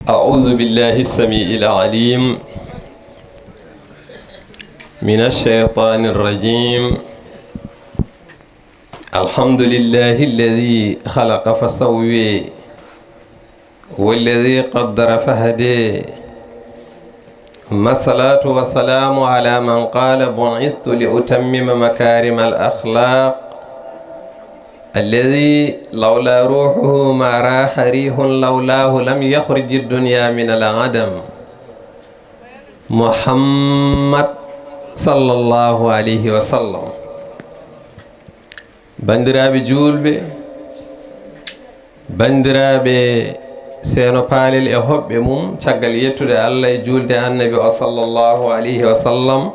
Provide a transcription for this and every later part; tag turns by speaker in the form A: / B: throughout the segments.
A: أعوذ بالله السميع العليم من الشيطان الرجيم. الحمد لله الذي خلق فسوي والذي قدر فهدي، ثم الصلاة والسلام على من قال بعثت لأتمم مكارم الأخلاق، الذي لولا روحه ما راح ريح لولاه لم يخرج الدنيا من العدم، محمد صلى الله عليه وسلم. bandiraɓe julɓe, bandiraɓe Seno Palel e hoɓɓe mum, caggal yettude Allah e julde annabi o sallallahu alayhi wa sallam,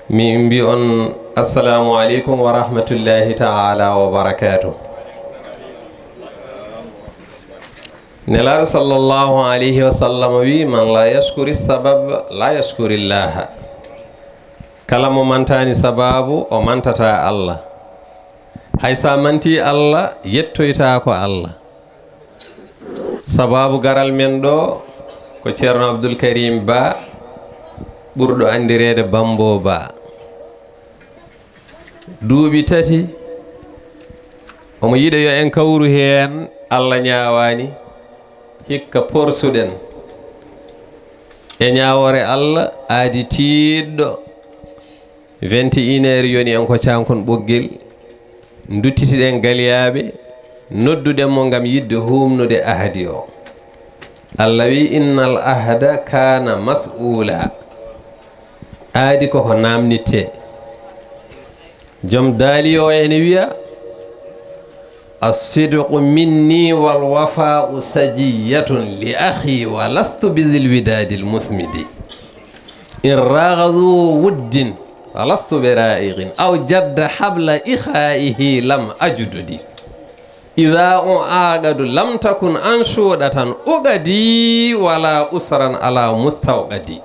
A: mi mbi on assalamu aleykum wa rahmatullahi ta'ala wa barakatuh. Nelaɗo sallallahu alayhi wa sallam wi man la yashkuri sabab la yashkuri llaha. Kala mo mantani sababu o mantata Allah. Hay sa manti Allah yettoyta ko Allah. Sababu garal men ɗo ko ceerno Abdoul Karim Ba, ɓurɗo andirede Bambo Ba. Duuɓi tati omo yiɗa yo en kawru heen, Allah ñaawani hikka porsuɗen e ñaawore Allah aadi tiiɗɗo 21 heures yoni en ko cankon ɓoggel duttitiɗen galiyaɓe nodduɗen mo ngam yidde humnude ahadi o. Allah wi innal ahda kana mas'ula, aadi koko namnitte. Jom daali o ene wiya as-sidqu minni wal wafa'u sajiyatun li akhi wa lastu bidhil widadil muthmidi in raghadu wuddin wa lastu bira'iqin aw jadda habla ikhaihi lam ajududi idha aqadu lam takun anshudatan ugadi wala usran ala mustawqadi.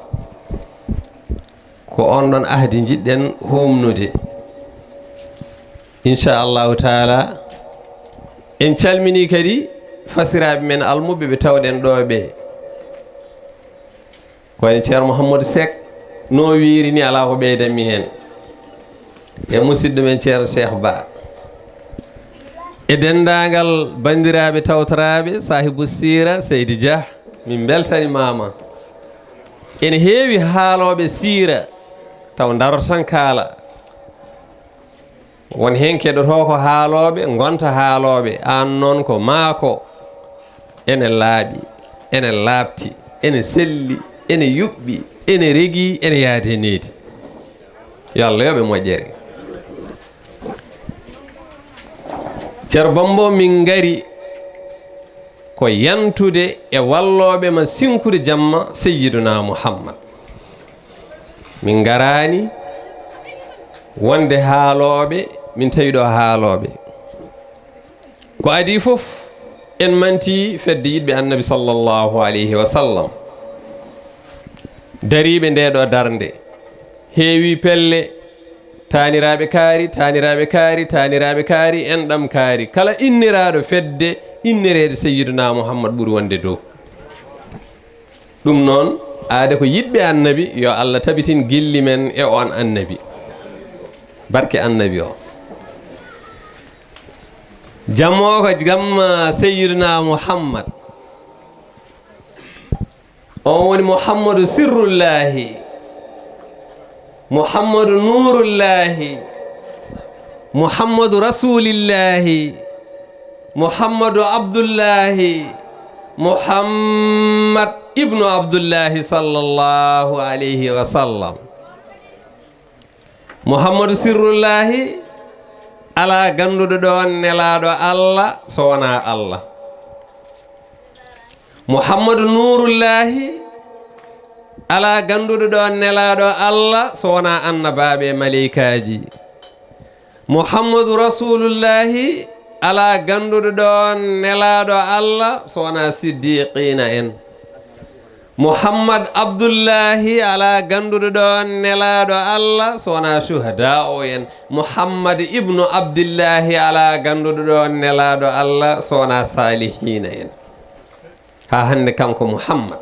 A: Ko on ɗon ahdi jiɗɗen humnude inchallahu taala. En calmini kadi fasiraɓe men almuɓe ɓe tawɗen ɗo ɓe, koyne ceerno Mouhamadou Seck no wiiri ni ala ko ɓeydanmi hen, e musidɗo men ceerno Cheikh Ba, e dendagal bandiraɓe tawtoraɓe sahibu sira Seydi Dia. Min beltani mama ene heewi haaloɓe sira taw daroto tan kaala, won hen keɗoto ko haaloɓe gonta haaloɓe, an noon ko maako ene laaɓi, ene laabti, ene selli, ene yuɓɓi, ene regi, ene yaade needi. Yo Allah yoɓe moƴƴere. Ceerno Bambo, min ngari ko yantude e walloɓe ma sinkude jamma Sayyiduna Muhammad. Min garani wonde haaloɓe, min tawi ɗo haaloɓe ko adi fof en manti fedde yiɗɓe annabi sallallahu alayhi wa sallam. dariɓe nde ɗo darde heewi pelle, taniraɓe kaari, taniraɓe kaari, taniraɓe kaari, en ɗam kaari. Kala inniraɗo fedde innirede Sayyiduna Muhammad ɓuuri wonde dow. ɗum noon aade ko yiɗɓe annabi yo Allah tabitin gilli men e on annabi, barke annabi o. jammo ko gamma Sayyiduna Muhammad, on woni Muhammadu sirrullahi, Muhammadu nurullahi, Muhammadu rasulillahi, Muhammadu Abdullahi, Muhammad ibnu Abdullahi sallallahu alayhi wa sallam. Muhammadu sirrullahi, ala ganduɗo ɗon nelaɗo Allah so wona Allah. Muhammadu nurullahi, ala ganduɗo ɗon nelaɗo Allah so wona annabaɓe malaikaji. Muhammadu rasulullahi, ala ganduɗo ɗon nelaɗo Allah so wona siddiqina en. Muhammad Abdullahi, ala ganduɗo ɗon nelaɗo Allah so wona shuhada o en. Muhammad ibnu Abdillahi, ala ganduɗo ɗon nelaɗo Allah so wona salihina en. ha hande kanko Muhammad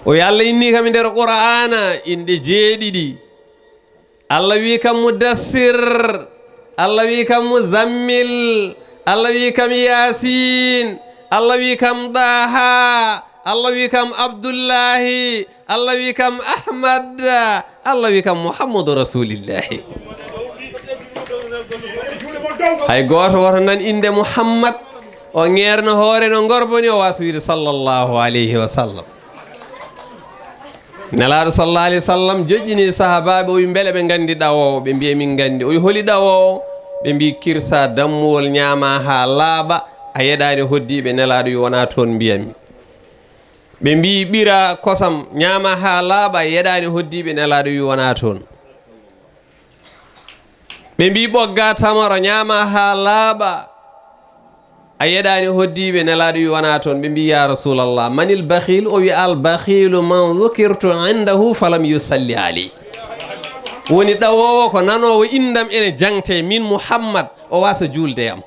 A: o wi Allah inni kam nder qur'ana inde jeeɗiɗi Allah wi kam mudassir Allah wi kam muzammil Allah wi kam yasin Allah wi kam daha Allah wi kam abdullahi Allah wi kam ahmad Allah wi kam muhammadu rasulillahi hay goto woto nan inde Muhammad o ŋeerno hoore no gorboni o wasa wiide sallllahu alayhi wa sallam nelaaɗo sallallahu alayhi wa sallam joƴƴini sahabaɓe o wi beele ɓe gandi ɗawowo ɓe mbiye min gandi o wi holi ɗawowo ɓe mbi kirsa dammuwol ñaama ha laaɓa a yeɗani hoddiɓe nelaaɗo wi wona toon mbiyami ɓe mbi ɓira kosam ñaama ha laaɓa a yeɗani hoddiɓe nelaaɗo wi wona toon ɓe mbi ɓogga tamaro ñaama ha laaɓa a yeɗani hoddiɓe nelaɗo wi wona toon ɓe mbi ya rasulallah manil bakhil o wi al bakhilu man dhukirtu indahu falam yusalli aley woni ɗawowo ko nanowo indam ene jangte min Muhammad o wasa julde yam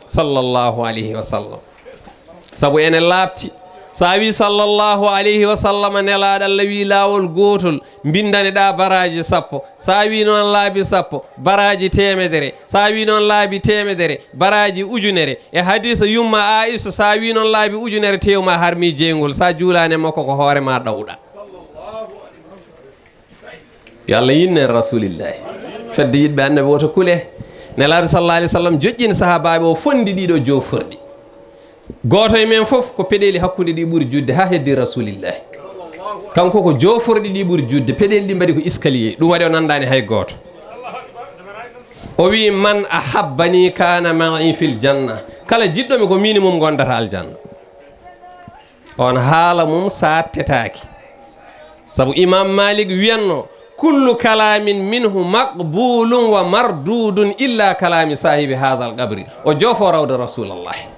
A: sallllahu alayhi wa sallam saabu ene laabti sa wi sallllahu alayhi wa sallam nelaɗo Allah wi laawol gotol bindaneɗa baraji 10 sa wi noon laabi 10 baraji 100 sa wi noon laabi 100 baraji ujunere e hadisa yumma Aisha sa wi noon laabi ujunere tewma harmi jeygol sa juulane makko ko hoorema ɗawɗa yo Allah yinne rasulillahi fedde yiɗɓe annabi woto kule nelaɗo sallallahu alayhi wa sallam joƴƴini sahabaɓe o fondi ɗiɗo jofurɗi goto e men fof ko peɗeli hakkude ɗi ɓuuri judde ha heddi rasulillahi kanko ko jofurɗi ɗi ɓuuri judde peɗeli ɗi mbaɗi ko escalier ɗum waɗi o nandani hay goto o wi man ahabbani kana ma'i fil janna kala jiɗɗomi ko minimum gondata aljanna on haala mum sa tetaki saabu imam Malik wiyanno kullu kalamin minhu maqbulun wa mardudun illa kalami sahibi hadha al qabri o jofo rawde rasulallahi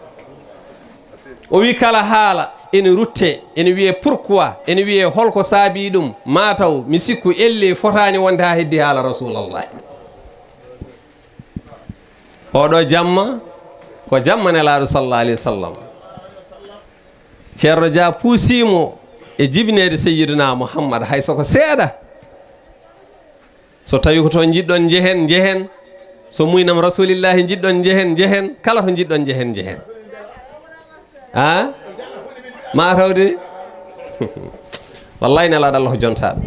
A: o wi kala haala ene rutte ene wiye pourquoi ene wiye holko saabi ɗum mataw mi sikku elle fotani wonde ha heddi haala rasulallahi oɗo jamma ko jamma nelaɗo sallallahu alayhi wa sallam ceerno Dia puusimo e jibinede seyyiduna Muhammad hay soko seeɗa so tawi ko toon jiɗɗon jehen so muynam rasulillahi jiɗɗon jehen kala to jiɗɗon jehen a matawde wallahi nelaɗo Allah jontaɗo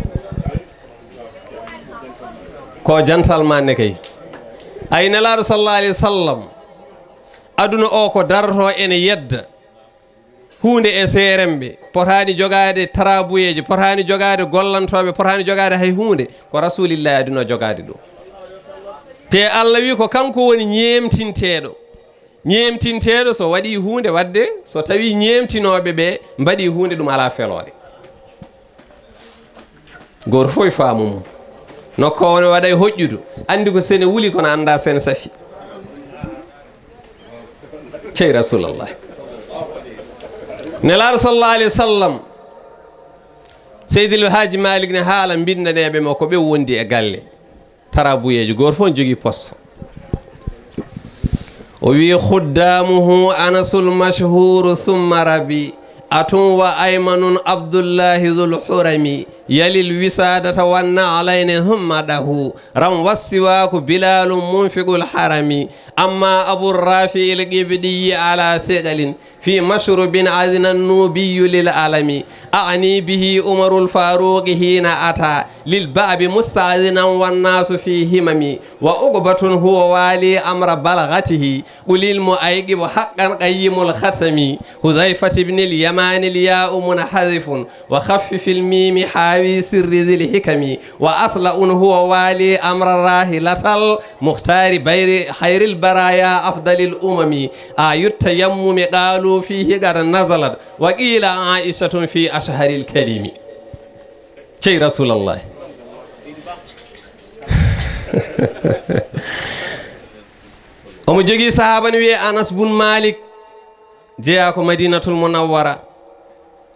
A: ko jantal manne kay ay nelaɗo sallallahu alayhi wa sallam aduna o ko darto ene yedda hunde e seremɓe potani jogade tarabuyeji potani jogade gollantoɓe potani jogade hay hunde ko rasulillahi aduna jogade ɗum te Allah wi ko kanko woni ñemtinteɗo so waɗi hunde wadde so tawi ñemtinoɓe ɓe mbaɗi hunde ɗum ala felore goto fof e faamu mum nokko wone waɗa e hoƴƴudu andi ko sene wuli kono anda sene safi cey rasulallah nelaɗo sallallahu alayhi wa sallam seydil haji Malik ne haala bindaneɓe mo ko ɓe wondi e galle tarabuyeji goto fof jogui poste o wi khuddamuhu anasul mashhur summa rabi atun wa aymanun abdullahi dhul hurami yalil wisadata wanna alayne humma dahu ram wassiwaku bilalum munfiqul harami amma abu rafi il qibdi ala thiqalin في مشرب أذن النوبي للعالم أعني به عمر الفاروق حين أتى للباب مستأذنا والناس في همم وعقبة هو والي أمر بلغته أولي المؤيقب حقا قيم الختم حذيفة بن اليمان الياء منحذف وخفف الميم حاوي سر ذي الحكم وأصلأ هو والي أمر الراهلة المختار بير خير البرايا أفضل الأمم آي التيمم قالوا فيه قد نزلت وقيل عائشة في أشهر الكريم شي رسول الله omo jogii sahaba ne wiye Anas bun Malik jeeya ko Madinatul Munawwara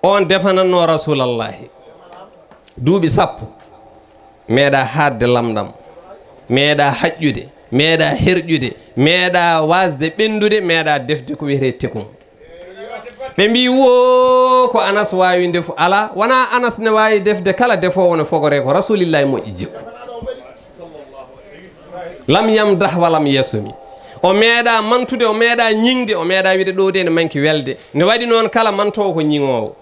A: on defananno rasulallahi duuɓi 10 meeɗa haadde lamɗam meeɗa haƴƴude meeɗa herƴude meeɗa wasde ɓendude meeɗa defde ko wiyete tekum ɓe mbi wo ko Anas wawi defu ala wona Anas ne wawi defde kala defowo no fogore ko rasulillahi moƴƴi jikku lam yamdah walam yasumi o meeɗa mantude o meeɗa ñingde o meeɗa wiide ɗo de ne manki welde ne waɗi noon kala mantowo ko ñiŋowo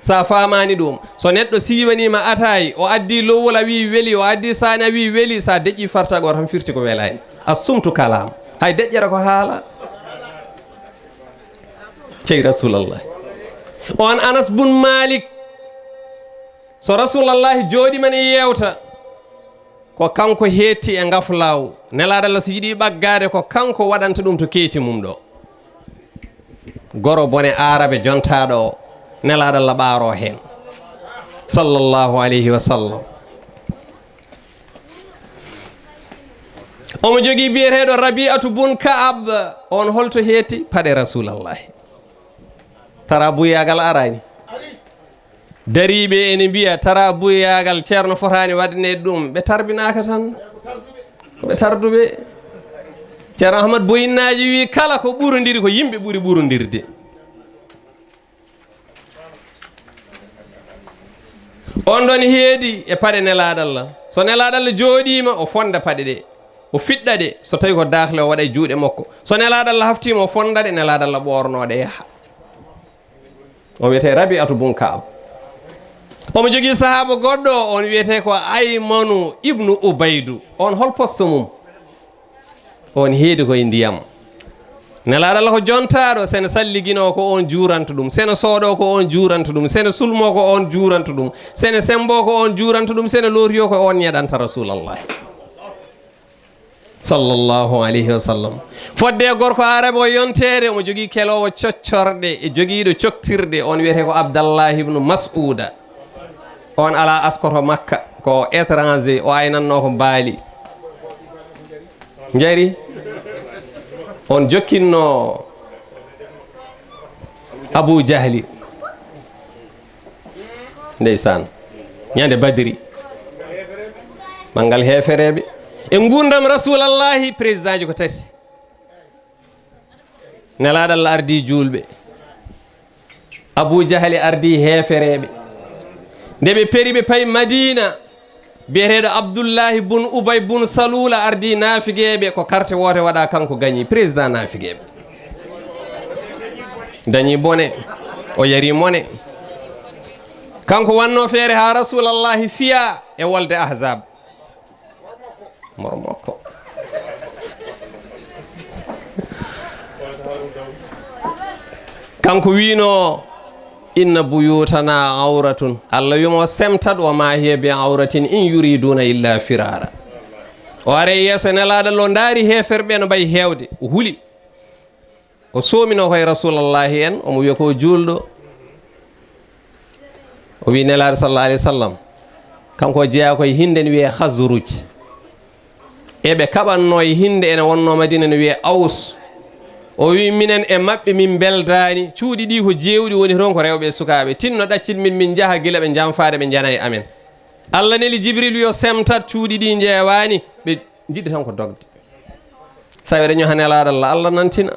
A: sa famani ɗum so neɗɗo siwanima atayi o addi lowol a wi weeli o addi sani a wi weeli sa deƴƴi fartago tan firti ko welani a sumtu kalam hay deƴƴata ko haala cey rasulallah on Anas bun Malik so rasulallahi jooɗima ne yewta ko kanko heetti e ngaflaw nelaɗo Allah so yiiɗi ɓaggade ko kanko waɗanta ɗum to keeti mum ɗo goro bone arabe jontaɗo o nelaɗo Allah ɓaaro hen sallallahu alayhi wa sallam omo jogui biyeteɗo Rabi'atu bun Ka'ab on holto heetti paɗe rasulallahi tara buyagal arani dariɓe ene mbiya tara buyagal ceerno fotani wadne ɗum ɓe tarbinaka tan koɓe tarduɓe ceerno Ahmad Boyinnaji wi kala ko ɓurodiri ko yimɓe ɓuuri ɓurodirde on ɗon heedi e paɗe nelaɗo Allah so nelaɗo Allah jooɗima o fonda paɗe ɗe o fiɗɗa ɗe so tawi ko dahle o waɗa e juuɗe makko so nelaɗo Allah haftima o fonda ɗe nelaɗo Allah ɓornoɗe yaha o wiyete Rabi'atu bun Ka'ab omo jogui sahaba goɗɗo on wiyete ko Aymanu ibnu Ubaydu on hol poste mum on heedi koye ndiyam nelaɗo Allah ko jontaɗo sene salligino ko on juuranto ɗum sene sooɗo ko on juuranto ɗum sene sulmo ko on juuranto ɗum sene sembo ko on juuranto ɗum sene looriyo ko on ñeɗanta rasulallah sallallahu alayhi wa sallam fodde gorko arabe o yontere omo jogui kelowo coccorɗe e joguiɗo coktirde on wiyete ko Abdallahi ibnu Mas'uda on ala askoto Makka ko étranger o aynanno ko baali jari on jokkinno Abu Jahli ndeysan ñande Badiri mangal hefereɓe e gurdam rasulallahi président ji ko tati nelaɗo Allah ardi julɓe Abu Jahli ardi hefereɓe nde ɓe peri ɓe payi Madina biyeteɗo Abdoullahi bun Ubay bun Salula ardi nafigueɓe ko carte wote waɗa kanko gañi président nafigueɓe dañi bone o yari mone kanko wanno feere ha rasulallahi fiya e wolde ahzab moro makko kanko wino inna buyutana auratun Allah wimo semtat wa ma hiya bi auratin in yuriduna illa firara o are yeso nelaɗo lo daari heferɓe no mbayi hewde o huuli o somino koye rasulallahi en omo wiya ko julɗo o wi nelaɗo sallallahu alayhi wa sallam kanko jeeya koye hinde ne wiye Khazruj eɓe kaɓanno e hinde ene wonno Madina ne wiye Aus o wi minen e maɓɓe min beldani cuuɗi ɗi ko jewɗi woni toon ko rewɓe sukaɓe tinno ɗaccit min jaaha gila ɓe janfade ɓe jana e amen Allah neli Jibril yo semtat cuuɗi ɗi jewani ɓe jiɗi tan ko dogde sawi reño ha nelaɗo Allah Allah nantina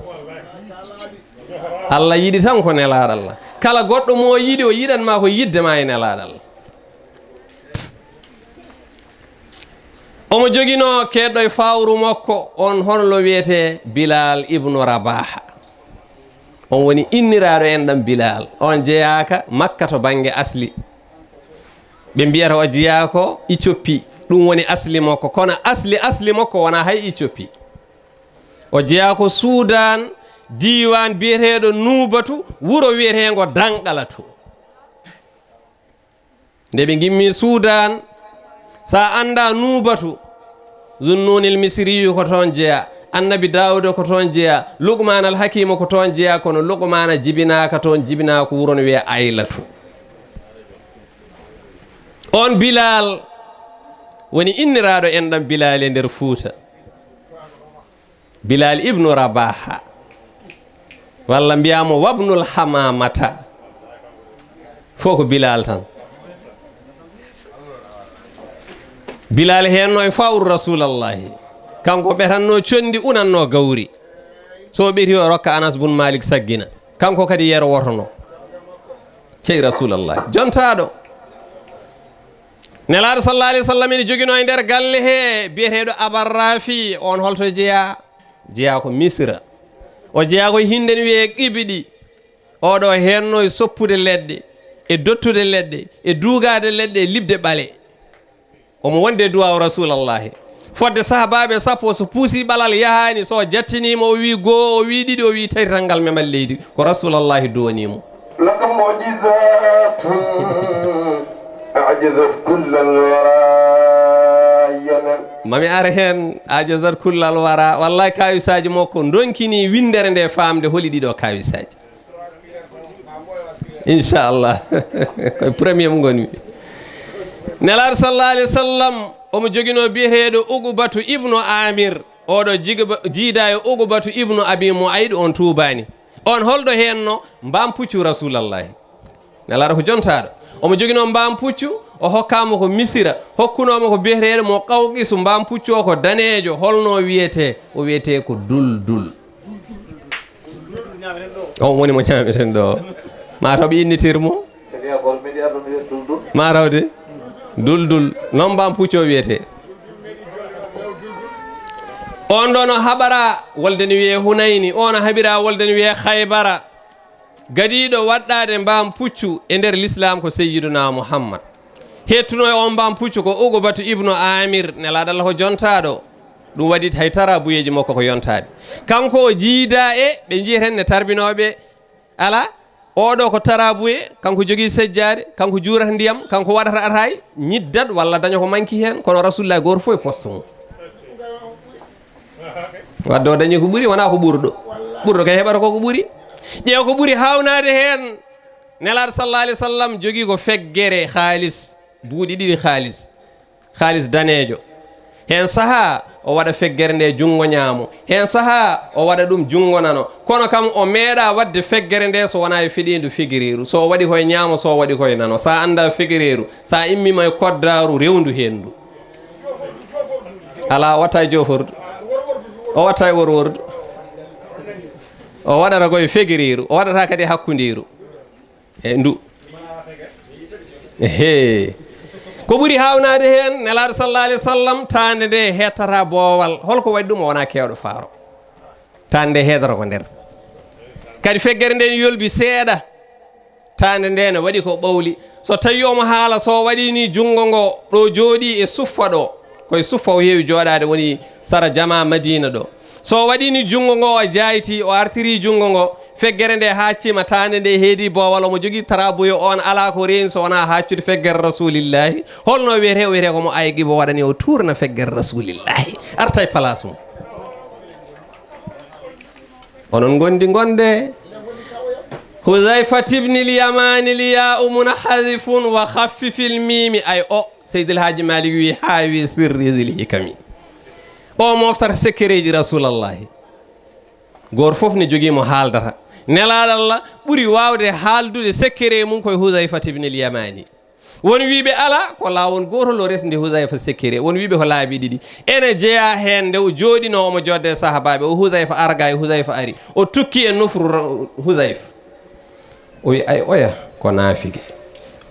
A: Allah yiɗi tan ko nelaɗo Allah kala goɗɗo mo yiɗi o yiɗanma ko yiddema e nelaɗo Allah omo jogino keɗɗo e fawru makko on honlo wiyete Bilal ibnu Rabaha on woni inniraɗo en ɗam Bilal on jeeyaka Makka to banggue asli ɓe mbiyata o jeeyako Éthiopie ɗum woni asli makko kono asli makko wona hay Éthiopie o jeeyako Soudan diwan biyeteɗo Nubatu wuro wiyetengo Danqalatu nde ɓe gimmi Soudan sa anda Nubatu Zunnunil Misriyu ko toon jeeya Annabi Dawuda ko toon jeeya Luqman al Hakima ko toon jeeya kono Luqmana jibinaka toon jibina ko wuro no wiye Aylatu on Bilal woni inniraɗo en ɗam Bilal e nder Fuuta Bilal ibnu Rabaha walla mbiyamo wabnul hamamata fo ko Bilal tan Bilal henno e fawru rasulallahi kanko ɓetanno condi unanno gawri so ɓeti o rokka Anas bun Malik saggina kanko kadi yeero wotono cey rasulallah jontaɗo nelaɗo sallallah alih w sallam ene jogino e nder galle he biyeteɗo abarrafi on holto jeeya ko misra o jeeya koye hinde ne wiye qibiɗi oɗo henno e soppude leɗɗe e dottude leɗɗe e duugade leɗɗe e libde ɓale omo wonde duwaw rasulallahi fodde sahabaɓe sappo so puusi ɓalal yahani so jattinimo o wi goho o wi ɗiɗi o wi tati tan ngal memal leydi ko rasulallahi duwanimo
B: laka mujizatun ajazat kullal wara yanan
A: mami ara hen ajazat kullal wara wallahi kawisaji makko donkini windere nde famde holi ɗiɗo kawisaji inchallah koye premier mo gonmi nelaɗo sallallah alih w sallam omo joguino biyeteɗo uqubatu ibnu amir oɗo jiida e uqubatu ibnu abi muayd on tubani on holɗo henno mbam puccu rasulallahi nelaɗo ko jontaɗo omo joguino mbam puccu o hokkama ko misira hokkunomo ko biyeteɗo mo qawqisu mbam puccu o ko danejo holno wiyete o wiyete ko duldul on woni mo ñameten ɗo mataw innitirmo matawde duldul non mbam puccu o wiyete on ɗo no haɓara wolde ne wiye hunayni on haɓira wolde ne wiye haybara gadiɗo waɗɗade mbam puccu e nder l'islam ko seyyiduna mouhammad hettuno e on mbam puccu ko uqubatu ibnu amir nelaɗo Allah ko jontaɗo ɗum waɗi hay tarabuyeji makko ko yontaɓe kanko o jiida e ɓe jiyeten ne tarbinoɓe ala oɗo ko tarabuye kanko jogui sejjade kanko juurata ndiyam kanko waɗata atay ñiddat walla daña ko manki hen kono rasulullah goto fof e poste mum wadde o dañi ko ɓuuri wona ko ɓurɗo kay heɓata koko ɓuuri ƴeew ko ɓuuri hawnade hen nelaɗo sallallah alih w sallam jogui ko feggere haalis buuɗi ɗiɗi haalis danejo hen saaha o waɗa feggere nde junngo ñaamo hen saaha o waɗa ɗum junngo nano kono kam o meeɗa wadde feggere nde so wona e fiɗindu figiriru so waɗi koye ñaamo so waɗi koye nano sa anda figiriru sa immima e koddaru rewndu hendu ala watta e jofordu o watta e worwordu o waɗata koye fegiriru o waɗata kadi hakkudiru e ndu ehe ko ɓuuri hawnade hen nelaɗo sallallah alih w sallam tande nde hettata boowal holko waɗi ɗum o wona kewɗo faaro tande nde heedata ko nder kadi feggere nde ne yolbi seeɗa tande nde ne waɗi ko ɓawli so tawi omo haala so waɗi ni junngo ngo ɗo jooɗi e suffa ɗo koye suffa o heewi jooɗade woni sara jama madina ɗo so waɗi ni junngo ngo o jayti o artiri junngo ngo feggere nde haccima tande nde heedi boowal omo jogui tarabuyo on ala ko reeni so wona haccude feggere rasulillahi holno wiyete o wiyete komo ayqibo waɗani o tourna feggere rasulillahi arta e place mum onon gondi gonde hudayfat ibni lyamani liya munahadifun wa khaffifil mimi ay o seydil haji malik wi hawi sirri dil hikami o moftata sekkereji rasulallahi goto foof ne joguimo haaldata nelaɗo Allah ɓuuri wawde haaldude sekkere mum koye hudayfat ibni lyamani won wiɓe ala ko lawol gotol o resde hudayfa sekkere won wiɓe ko laabi ɗiɗi ene jeeya hen nde o jooɗino omo jodde sahabaɓe o hudayfa arga e hudayfa ari o tukki e nofru hudayfa o wi ay oya ko naafigi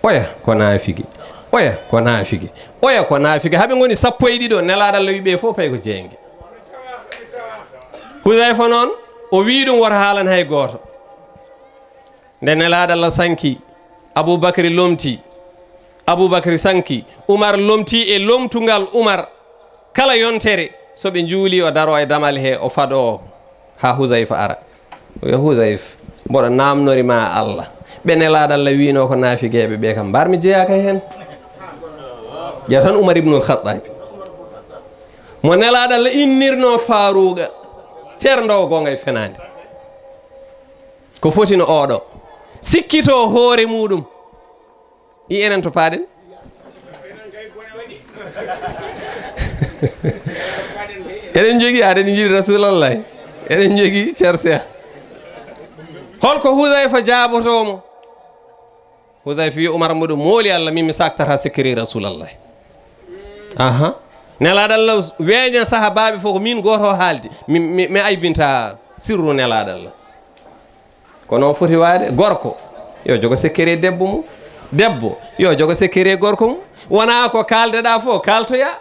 A: oya ko naafigi oya ko naafigi oya ko naafigi haɓe goni sappo e ɗiɗo nelaɗo Allah wiɓe fof pay ko jeygue hudayfa noon o wi ɗum woto haalan hay goto nde nelaɗo Allah sanki aboubacry lomti aboubacry sanki oumar lomti e lomtugal oumar kala yontere soɓe juuli o daro e damal he o faado ha hudayfa ara o wi hudayfa mboɗo namnorima Allah ɓe nelaɗo Allah wino ko naafigueɓe ɓe kam mbarmi jeeyaka hen ƴeew tan oumar ibnul khattabi mo nelaɗo Allah innirno faruga ceernowo gonga e fenade ko fotino oɗo sikkito hoore muɗum i enen to paaɗen eɗen jogui aɗen jiiɗi rasulallah eɗen jogui ceer cheikh holko hudayfa jaabotomo hudayfa wi oumar mboɗo mooli Allah min mi saktata sikkiri rasulallah aha nelaɗo Allah weeña sahabaɓe fof ko min goto haalde mi aybinta sirru nelaɗo Allah ko noon foti waade. Gorko yo jogo sekkere debbo mum, debbo yo jogo sekkere gorko mum. Wona ko kaldeɗa fof kaltoya.